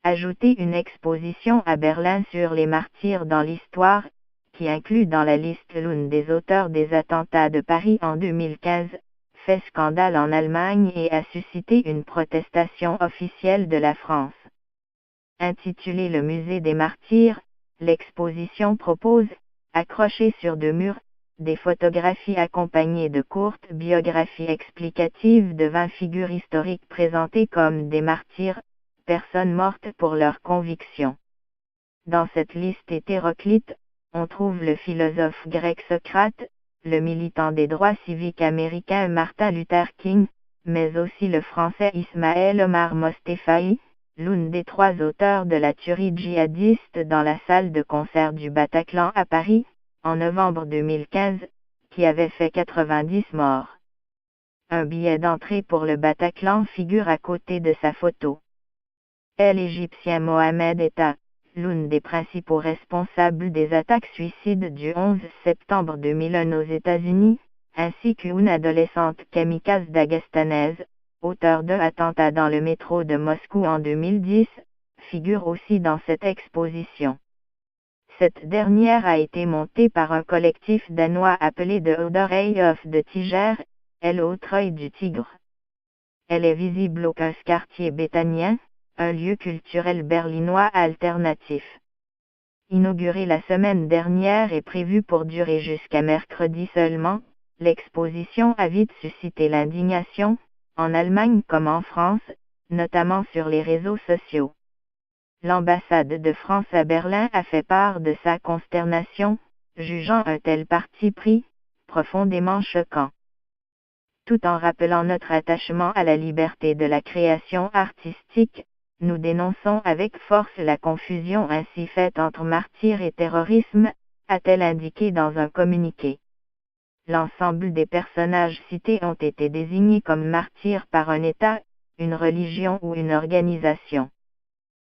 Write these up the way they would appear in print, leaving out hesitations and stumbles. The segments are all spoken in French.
ajouté une exposition à Berlin sur les martyrs dans l'histoire, qui inclut dans la liste l'une des auteurs des attentats de Paris en 2015, fait scandale en Allemagne et a suscité une protestation officielle de la France. Intitulée Le Musée des Martyrs, l'exposition propose, accrochées sur deux murs, des photographies accompagnées de courtes biographies explicatives de 20 figures historiques présentées comme des martyrs, personnes mortes pour leurs convictions. Dans cette liste hétéroclite, on trouve le philosophe grec Socrate, le militant des droits civiques américain Martin Luther King, mais aussi le français Ismaël Omar Mostefaï, l'une des 3 auteurs de la tuerie djihadiste dans la salle de concert du Bataclan à Paris, en novembre 2015, qui avait fait 90 morts. Un billet d'entrée pour le Bataclan figure à côté de sa photo. L'Égyptien Mohamed Etta, l'une des principaux responsables des attaques suicides du 11 septembre 2001 aux États-Unis, ainsi qu'une adolescente kamikaze dagestanaise, auteur de attentats dans le métro de Moscou en 2010, figure aussi dans cette exposition. Cette dernière a été montée par un collectif danois appelé The Other Eye of the Tiger, l'autre œil du tigre. Elle est visible au quartier béthanien, un lieu culturel berlinois alternatif. Inaugurée la semaine dernière et prévue pour durer jusqu'à mercredi seulement, l'exposition a vite suscité l'indignation, en Allemagne comme en France, notamment sur les réseaux sociaux. L'ambassade de France à Berlin a fait part de sa consternation, jugeant un tel parti pris profondément choquant. Tout en rappelant notre attachement à la liberté de la création artistique, nous dénonçons avec force la confusion ainsi faite entre martyrs et terrorisme, a-t-elle indiqué dans un communiqué. L'ensemble des personnages cités ont été désignés comme martyrs par un État, une religion ou une organisation.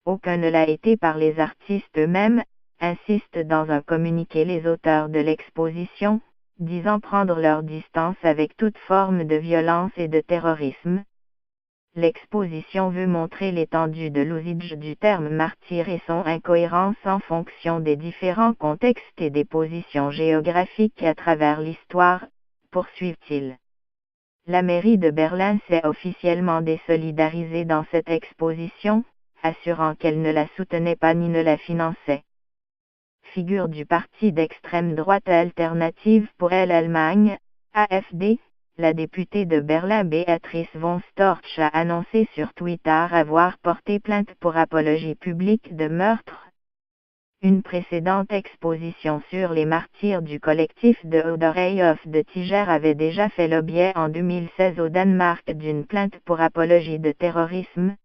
Aucun ne l'a été par les artistes eux-mêmes, insistent dans un communiqué les auteurs de l'exposition, disant prendre leur distance avec toute forme de violence et de terrorisme. L'exposition veut montrer l'étendue de l'usage du terme martyr et son incohérence en fonction des différents contextes et des positions géographiques à travers l'histoire, poursuivent-ils. La mairie de Berlin s'est officiellement désolidarisée dans cette exposition, assurant qu'elle ne la soutenait pas ni ne la finançait. Figure du parti d'extrême droite Alternative pour l'Allemagne, AfD, la députée de Berlin Beatrice von Storch a annoncé sur Twitter avoir porté plainte pour apologie publique de meurtre. Une précédente exposition sur les martyrs du collectif The Other Eye of the Tiger avait déjà fait l'objet en 2016 au Danemark d'une plainte pour apologie de terrorisme.